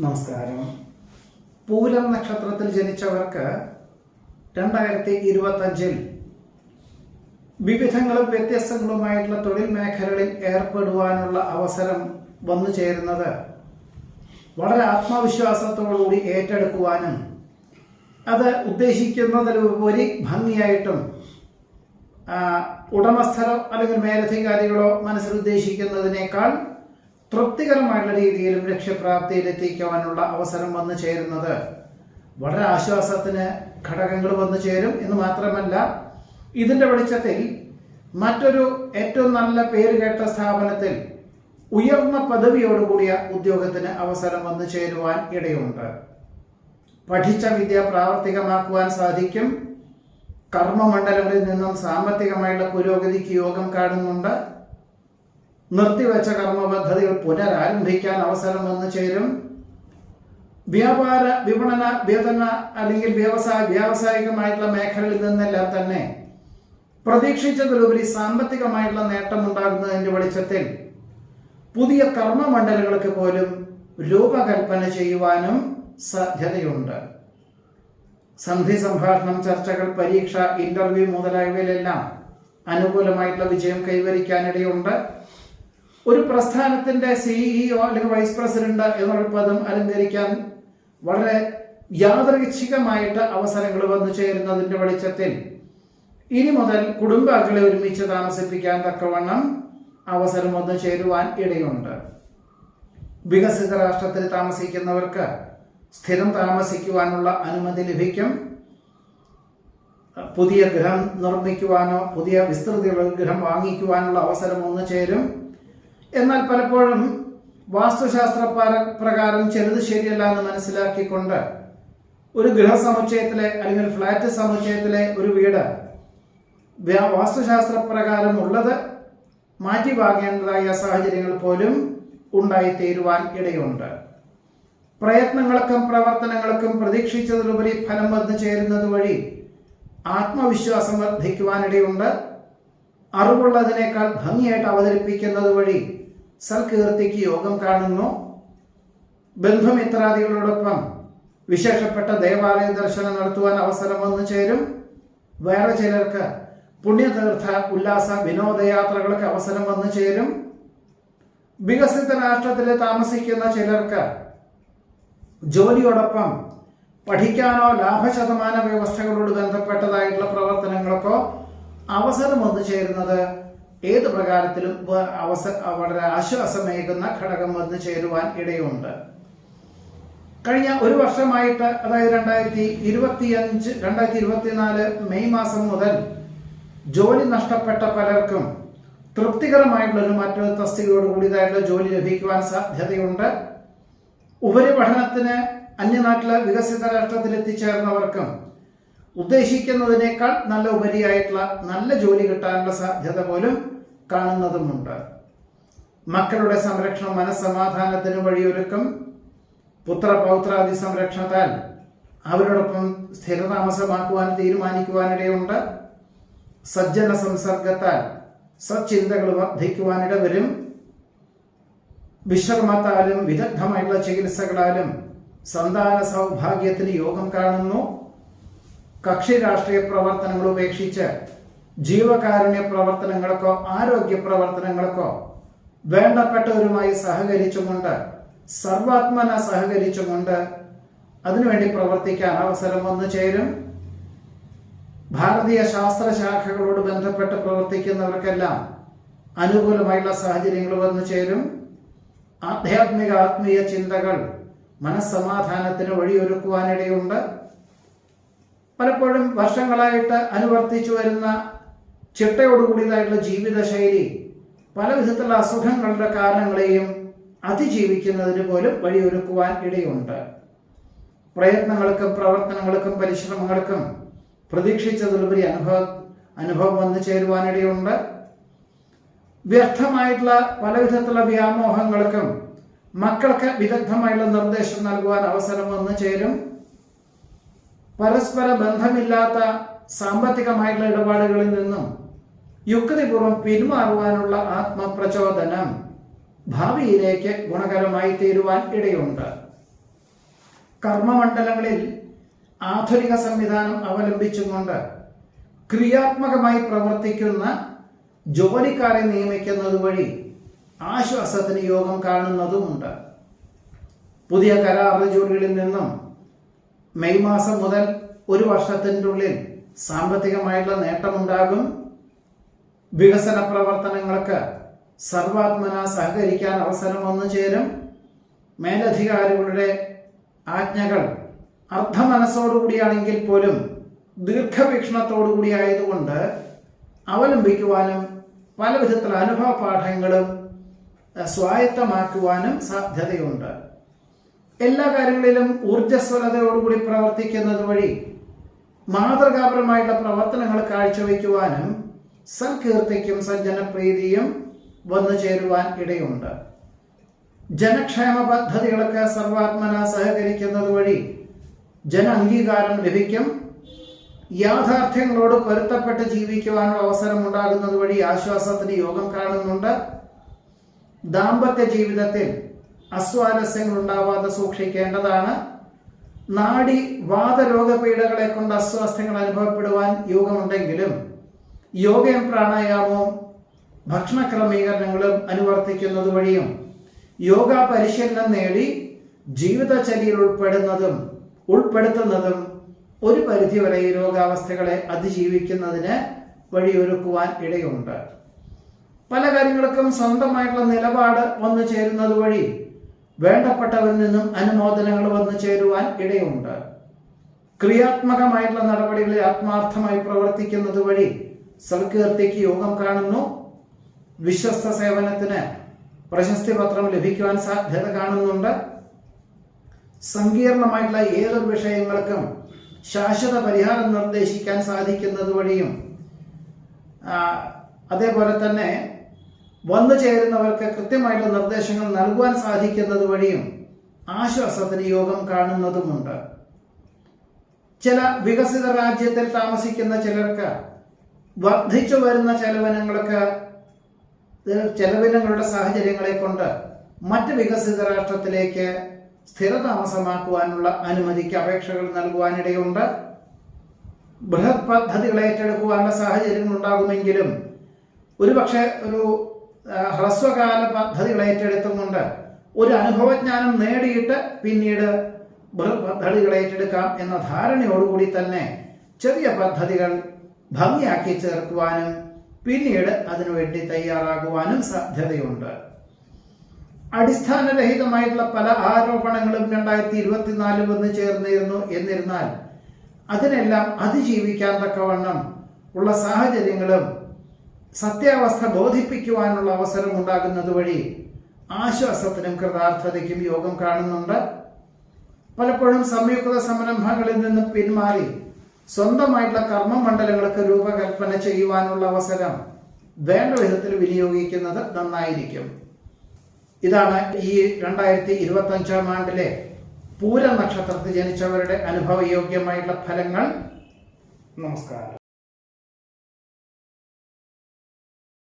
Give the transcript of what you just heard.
നമസ്കാരം. പൂരം നക്ഷത്രത്തിൽ ജനിച്ചവർക്ക് 2025 വിവിധങ്ങളും വ്യത്യസ്തങ്ങളുമായിട്ടുള്ള തൊഴിൽ മേഖലകളിൽ ഏർപ്പെടുവാനുള്ള അവസരം വന്നു ചേരുന്നത് വളരെ ആത്മവിശ്വാസത്തോടുകൂടി ഏറ്റെടുക്കുവാനും അത് ഉദ്ദേശിക്കുന്നതിലുപരി ഭംഗിയായിട്ടും ഉടമസ്ഥരോ അല്ലെങ്കിൽ മേലധികാരികളോ മനസ്സിൽ ഉദ്ദേശിക്കുന്നതിനേക്കാൾ തൃപ്തികരമായിട്ടുള്ള രീതിയിലും ലക്ഷ്യപ്രാപ്തിയിലെത്തിക്കുവാനുള്ള അവസരം വന്നു ചേരുന്നത് വളരെ ആശ്വാസത്തിന് ഘടകങ്ങൾ വന്നു ചേരും എന്ന് മാത്രമല്ല, ഇതിന്റെ വെളിച്ചത്തിൽ മറ്റൊരു ഏറ്റവും നല്ല പേര് കേട്ട സ്ഥാപനത്തിൽ ഉയർന്ന പദവിയോടുകൂടിയ ഉദ്യോഗത്തിന് അവസരം വന്നു ചേരുവാൻ ഇടയുണ്ട്. പഠിച്ച വിദ്യ പ്രാവർത്തികമാക്കുവാൻ സാധിക്കും. കർമ്മമണ്ഡലങ്ങളിൽ നിന്നും സാമ്പത്തികമായിട്ടുള്ള പുരോഗതിക്ക് യോഗം കാണുന്നുണ്ട്. നിർത്തിവെച്ച കർമ്മ പദ്ധതികൾ പുനരാരംഭിക്കാൻ അവസരം വന്നു ചേരും. വ്യാപാര വിപണന വേതന അല്ലെങ്കിൽ വ്യാവസായികമായിട്ടുള്ള മേഖലകളിൽ നിന്നെല്ലാം തന്നെ പ്രതീക്ഷിച്ചതിലുപരി സാമ്പത്തികമായിട്ടുള്ള നേട്ടം ഉണ്ടാകുന്നതിന്റെ വെളിച്ചത്തിൽ പുതിയ കർമ്മമണ്ഡലങ്ങൾക്ക് പോലും രൂപകൽപ്പന ചെയ്യുവാനും സാധ്യതയുണ്ട്. സന്ധി സംഭാഷണം, ചർച്ചകൾ, പരീക്ഷ, ഇന്റർവ്യൂ മുതലായവയിലെല്ലാം അനുകൂലമായിട്ടുള്ള വിജയം കൈവരിക്കാനിടയുണ്ട്. ഒരു പ്രസ്ഥാനത്തിന്റെ CEO അല്ലെങ്കിൽ വൈസ് പ്രസിഡന്റ് എന്നുള്ള പദം അലങ്കരിക്കാൻ വളരെ യാദൃച്ഛികമായിട്ട് അവസരങ്ങൾ വന്നു ചേരുന്നതിന്റെ വെളിച്ചത്തിൽ ഇനി മുതൽ കുടുംബാംഗങ്ങളെ ഒരുമിച്ച് താമസിപ്പിക്കാൻ തക്കവണ്ണം അവസരം വന്നു ചേരുവാൻ ഇടയുണ്ട്. വികസിത രാഷ്ട്രത്തിൽ താമസിക്കുന്നവർക്ക് സ്ഥിരം താമസിക്കുവാനുള്ള അനുമതി ലഭിക്കും. പുതിയ ഗൃഹം നിർമ്മിക്കുവാനോ പുതിയ വിസ്തൃതിയുള്ള ഗൃഹം വാങ്ങിക്കുവാനുള്ള അവസരം വന്നു ചേരും. എന്നാൽ പലപ്പോഴും വാസ്തുശാസ്ത്ര പ്രകാരം ചിലത് ശരിയല്ല എന്ന് മനസ്സിലാക്കിക്കൊണ്ട് ഒരു ഗൃഹസമുച്ചയത്തിലെ അല്ലെങ്കിൽ ഫ്ലാറ്റ് സമുച്ചയത്തിലെ ഒരു വീട് വാസ്തുശാസ്ത്ര പ്രകാരം ഉള്ളത് മാറ്റി വാങ്ങേണ്ടതായ സാഹചര്യങ്ങൾ പോലും ഉണ്ടായിത്തീരുവാൻ ഇടയുണ്ട്. പ്രയത്നങ്ങൾക്കും പ്രവർത്തനങ്ങൾക്കും പ്രതീക്ഷിച്ചതിലുപരി ഫലം വന്നു ചേരുന്നത് വഴി ആത്മവിശ്വാസം വർദ്ധിക്കുവാനിടയുണ്ട്. അറിവുള്ളതിനേക്കാൾ ഭംഗിയായിട്ട് അവതരിപ്പിക്കുന്നത് വഴി സൽകീർത്തിക്ക് യോഗം കാണുന്നു. ബന്ധുമിത്രാദികളോടൊപ്പം വിശേഷപ്പെട്ട ദേവാലയ ദർശനം നടത്തുവാൻ അവസരം വന്നു ചേരും. വേറെ ചിലർക്ക് പുണ്യതീർത്ഥ ഉല്ലാസ വിനോദയാത്രകൾക്ക് അവസരം വന്നു ചേരും. വികസിത രാഷ്ട്രത്തിൽ താമസിക്കുന്ന ചിലർക്ക് ജോലിയോടൊപ്പം പഠിക്കാനോ ലാഭശതമാന വ്യവസ്ഥകളോട് ബന്ധപ്പെട്ടതായിട്ടുള്ള പ്രവർത്തനങ്ങൾക്കോ അവസരം വന്നു ചേരുന്നത് ഏത് പ്രകാരത്തിലും വളരെ ആശ്വാസമേകുന്ന ഘടകം വന്നു ചേരുവാൻ ഇടയുണ്ട്. കഴിഞ്ഞ ഒരു വർഷമായിട്ട്, അതായത് 2024 മെയ് മാസം മുതൽ ജോലി നഷ്ടപ്പെട്ട പലർക്കും തൃപ്തികരമായിട്ടുള്ള മറ്റൊരു തസ്തികയോട് കൂടിയതായിട്ടുള്ള ജോലി ലഭിക്കുവാൻ സാധ്യതയുണ്ട്. ഉപരിപഠനത്തിന് അന്യനാട്ടിലെ വികസിത രാഷ്ട്രത്തിൽ എത്തിച്ചേർന്നവർക്കും ഉദ്ദേശിക്കുന്നതിനേക്കാൾ നല്ല ഉപരിയായിട്ടുള്ള നല്ല ജോലി കിട്ടാനുള്ള സാധ്യത പോലും കാണുന്നതുമുണ്ട്. മക്കളുടെ സംരക്ഷണം മനസ്സമാധാനത്തിന് വഴിയൊരുക്കും. പുത്രപൗത്രാദി സംരക്ഷണത്താൽ അവരോടൊപ്പം സ്ഥിരതാമസമാക്കുവാൻ തീരുമാനിക്കുവാനിടയുണ്ട്. സജ്ജന സംസർഗത്താൽ സച്ചിന്തകൾ വർദ്ധിക്കുവാനിട വരും. വിശ്രമത്താലും വിദഗ്ധമായിട്ടുള്ള ചികിത്സകളാലും സന്താന സൗഭാഗ്യത്തിന് യോഗം കാണുന്നു. കക്ഷി രാഷ്ട്രീയ പ്രവർത്തനങ്ങൾ ഉപേക്ഷിച്ച് ജീവകാരുണ്യ പ്രവർത്തനങ്ങൾക്കോ ആരോഗ്യ പ്രവർത്തനങ്ങൾക്കോ വേണ്ടപ്പെട്ടവരുമായി സഹകരിച്ചുകൊണ്ട് സർവാത്മന സഹകരിച്ചുകൊണ്ട് അതിനുവേണ്ടി പ്രവർത്തിക്കാൻ അവസരം വന്നു ചേരും. ഭാരതീയ ശാസ്ത്രശാഖകളോട് ബന്ധപ്പെട്ട് പ്രവർത്തിക്കുന്നവർക്കെല്ലാം അനുകൂലമായുള്ള സാഹചര്യങ്ങൾ വന്നു ചേരും. ആധ്യാത്മിക ചിന്തകൾ മനസ്സമാധാനത്തിന് വഴിയൊരുക്കുവാനിടയുണ്ട്. പലപ്പോഴും വർഷങ്ങളായിട്ട് അനുവർത്തിച്ചു വരുന്ന ചിട്ടയോടുകൂടിയതായിട്ടുള്ള ജീവിതശൈലി പല വിധത്തിലുള്ള അസുഖങ്ങളുടെ കാരണങ്ങളെയും അതിജീവിക്കുന്നതിന് പോലും വഴിയൊരുക്കുവാൻ ഇടയുണ്ട്. പ്രയത്നങ്ങൾക്കും പ്രവർത്തനങ്ങൾക്കും പരിശ്രമങ്ങൾക്കും പ്രതീക്ഷിച്ചതിലുപരി അനുഭവം വന്നു ചേരുവാനിടയുണ്ട്. വ്യർത്ഥമായിട്ടുള്ള പല വിധത്തിലുള്ള വ്യാമോഹങ്ങൾക്കും മക്കൾക്ക് വിദഗ്ധമായിട്ടുള്ള നിർദ്ദേശം നൽകുവാൻ അവസരം വന്നു ചേരും. പരസ്പര ബന്ധമില്ലാത്ത സാമ്പത്തികമായിട്ടുള്ള ഇടപാടുകളിൽ നിന്നും യുക്തിപൂർവ്വം പിന്മാറുവാനുള്ള ആത്മപ്രചോദനം ഭാവിയിലേക്ക് ഗുണകരമായി തീരുവാൻ ഇടയുണ്ട്. കർമ്മമണ്ഡലങ്ങളിൽ ആധുനിക സംവിധാനം അവലംബിച്ചുകൊണ്ട് ക്രിയാത്മകമായി പ്രവർത്തിക്കുന്ന ജോലിക്കാരെ നിയമിക്കുന്നത് വഴി ആശ്വാസത്തിന് യോഗം കാണുന്നതുമുണ്ട്. പുതിയ കരാർ ജോലികളിൽ നിന്നും മെയ് മാസം മുതൽ ഒരു വർഷത്തിൻ്റെ ഉള്ളിൽ സാമ്പത്തികമായിട്ടുള്ള നേട്ടമുണ്ടാകും. വികസന പ്രവർത്തനങ്ങൾക്ക് സർവാത്മന സഹകരിക്കാൻ അവസരം വന്നു ചേരും. മേലധികാരികളുടെ ആജ്ഞകൾ അർദ്ധമനസ്സോടുകൂടിയാണെങ്കിൽ പോലും ദീർഘവീക്ഷണത്തോടുകൂടി ആയതുകൊണ്ട് അവലംബിക്കുവാനും പല വിധത്തിലുള്ള അനുഭവ പാഠങ്ങളും സ്വായത്തമാക്കുവാനും സാധ്യതയുണ്ട്. എല്ലാ കാര്യങ്ങളിലും ഊർജ്ജസ്വലതയോടുകൂടി പ്രവർത്തിക്കുന്നത് വഴി മാതൃകാപരമായിട്ടുള്ള പ്രവർത്തനങ്ങൾ കാഴ്ചവെക്കുവാനും സൽകീർത്തിക്കും സജ്ജനപ്രീതിയും വന്നു ചേരുവാൻ ഇടയുണ്ട്. ജനക്ഷേമ പദ്ധതികൾക്ക് സർവാത്മന സഹകരിക്കുന്നത് വഴി ജന അംഗീകാരം ലഭിക്കും. യാഥാർത്ഥ്യങ്ങളോട് പൊരുത്തപ്പെട്ട് ജീവിക്കുവാനുള്ള അവസരം ഉണ്ടാകുന്നത് വഴി ആശ്വാസത്തിന് യോഗം കാണുന്നുണ്ട്. ദാമ്പത്യ ജീവിതത്തിൽ അസ്വാരസ്യങ്ങൾ ഉണ്ടാവാതെ സൂക്ഷിക്കേണ്ടതാണ്. നാഡി വാതരോഗപീഠകളെ കൊണ്ട് അസ്വാസ്ഥ്യങ്ങൾ അനുഭവപ്പെടുവാൻ യോഗമുണ്ടെങ്കിലും യോഗയും പ്രാണായാമവും ഭക്ഷണ ക്രമീകരണങ്ങളും അനുവർത്തിക്കുന്നത് വഴിയും യോഗ പരിശീലനം നേടി ജീവിതചര്യയിൽ ഉൾപ്പെടുത്തുന്നതും ഒരു പരിധിവരെ ഈ രോഗാവസ്ഥകളെ അതിജീവിക്കുന്നതിന് വഴിയൊരുക്കുവാൻ ഇടയുണ്ട്. പല കാര്യങ്ങൾക്കും സ്വന്തമായിട്ടുള്ള നിലപാട് വന്നു ചേരുന്നത് വഴി വേണ്ടപ്പെട്ടവരിൽ നിന്നും അനുമോദനങ്ങൾ വന്നു ചേരുവാൻ ഇടയുണ്ട്. ക്രിയാത്മകമായിട്ടുള്ള നടപടികളിൽ ആത്മാർത്ഥമായി പ്രവർത്തിക്കുന്നത് വഴി സൽകീർത്തിക്ക് യോഗം കാണുന്നു. വിശ്വസ്ത സേവനത്തിന് പ്രശസ്തി പത്രം ലഭിക്കുവാൻ സാധ്യത കാണുന്നുണ്ട്. സങ്കീർണമായിട്ടുള്ള ഏതൊരു വിഷയങ്ങൾക്കും ശാശ്വത പരിഹാരം നിർദ്ദേശിക്കാൻ സാധിക്കുന്നത് വഴിയും അതേപോലെ തന്നെ വന്നു ചേരുന്നവർക്ക് കൃത്യമായിട്ടുള്ള നിർദ്ദേശങ്ങൾ നൽകുവാൻ സാധിക്കുന്നത് വഴിയും ആശ്വാസത്തിന് യോഗം കാണുന്നതുമുണ്ട്. ചില വികസിത രാജ്യത്തിൽ താമസിക്കുന്ന ചിലർക്ക് വർദ്ധിച്ചു വരുന്ന ചെലവിനങ്ങളുടെ സാഹചര്യങ്ങളെ കൊണ്ട് മറ്റ് വികസിത രാഷ്ട്രത്തിലേക്ക് സ്ഥിരതാമസമാക്കുവാനുള്ള അനുമതിക്ക് അപേക്ഷകൾ നൽകുവാനിടയുണ്ട്. ബൃഹത് പദ്ധതികൾ ഏറ്റെടുക്കുവാനുള്ള സാഹചര്യങ്ങൾ ഉണ്ടാകുമെങ്കിലും ഒരുപക്ഷെ ഒരു ഹ്രസ്വകാല പദ്ധതികൾ ഏറ്റെടുത്തുകൊണ്ട് ഒരു അനുഭവജ്ഞാനം നേടിയിട്ട് പിന്നീട് ബൃഹത് പദ്ധതികൾ ഏറ്റെടുക്കാം എന്ന ധാരണയോടുകൂടി തന്നെ ചെറിയ പദ്ധതികൾ ഭംഗിയാക്കി ചേർക്കുവാനും പിന്നീട് അതിനുവേണ്ടി തയ്യാറാകുവാനും സാധ്യതയുണ്ട്. അടിസ്ഥാനരഹിതമായിട്ടുള്ള പല ആരോപണങ്ങളും 2024 വന്ന് ചേർന്നിരുന്നു. എന്നിരുന്നാൽ അതിനെല്ലാം അതിജീവിക്കാൻ തക്കവണ്ണം ഉള്ള സാഹചര്യങ്ങളും സത്യാവസ്ഥ ബോധിപ്പിക്കുവാനുള്ള അവസരം ഉണ്ടാകുന്നത് വഴി ആശ്വാസത്തിനും കൃതാർത്ഥതയ്ക്കും യോഗം കാണുന്നുണ്ട്. പലപ്പോഴും സംയുക്ത സംരംഭങ്ങളിൽ നിന്ന് പിന്മാറി സ്വന്തമായിട്ടുള്ള കർമ്മമണ്ഡലങ്ങൾക്ക് രൂപകൽപ്പന ചെയ്യുവാനുള്ള അവസരം വേണ്ട വിധത്തിൽ വിനിയോഗിക്കുന്നത് നന്നായിരിക്കും. ഇതാണ് ഈ 2025 ആണ്ടിലെ പൂര നക്ഷത്രത്തിൽ ജനിച്ചവരുടെ അനുഭവയോഗ്യമായിട്ടുള്ള ഫലങ്ങൾ. നമസ്കാരം.